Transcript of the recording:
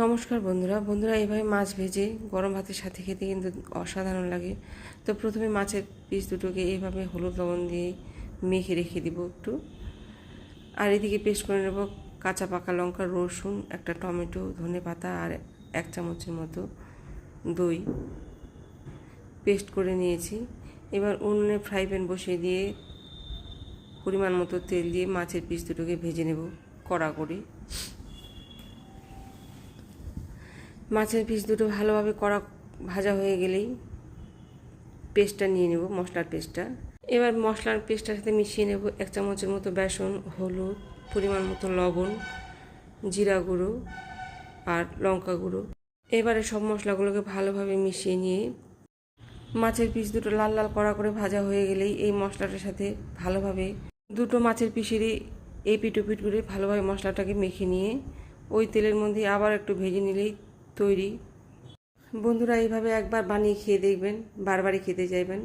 নমস্কার বন্ধুরা এইভাবে মাছ ভেজে গরম ভাতের সাথে খেতে কিন্তু অসাধারণ লাগে। তো প্রথমে মাছের পিস দুটোকে এইভাবে হলুদ লবণ দিয়ে মেখে রেখে দিব একটু। আর এদিকে পেস্ট করে নেব কাঁচা পাকা লঙ্কা, রসুন, একটা টমেটো, ধনেপাতা আর 1 চামচের মতো দই পেস্ট করে নিয়েছি। এবার উনুনে ফ্রাই প্যান বসিয়ে দিয়ে পরিমাণ মতো তেল দিয়ে মাছের পিস দুটোকে ভেজে নেব কড়া করে। মাছের পিস দুটো ভালোভাবে ভাজা হয়ে গেলেই পেস্টটা নিয়ে নেব, মশলার পেস্টটা। এবার মশলার পেস্টটার সাথে মিশিয়ে নেব 1 চামচের মতো বেসন, হলুদ, পরিমাণ মতো লবণ, জিরা গুঁড়ো আর লঙ্কা গুঁড়ো। এবারে সব মশলাগুলোকে ভালোভাবে মিশিয়ে নিয়ে মাছের পিস দুটো লাল লাল কড়া করে ভাজা হয়ে গেলেই এই মশলাটার সাথে ভালোভাবে দুটো মাছের পিসেরই এই পিঠ ওপিঠ করে ভালোভাবে মশলাটাকে মেখে নিয়ে ওই তেলের মধ্যে আবার একটু ভেজে নিলেই তৈরি। বন্ধুরা এইভাবে একবার বানিয়ে খেয়ে দেখবেন, বারবারই খেতে চাইবেন।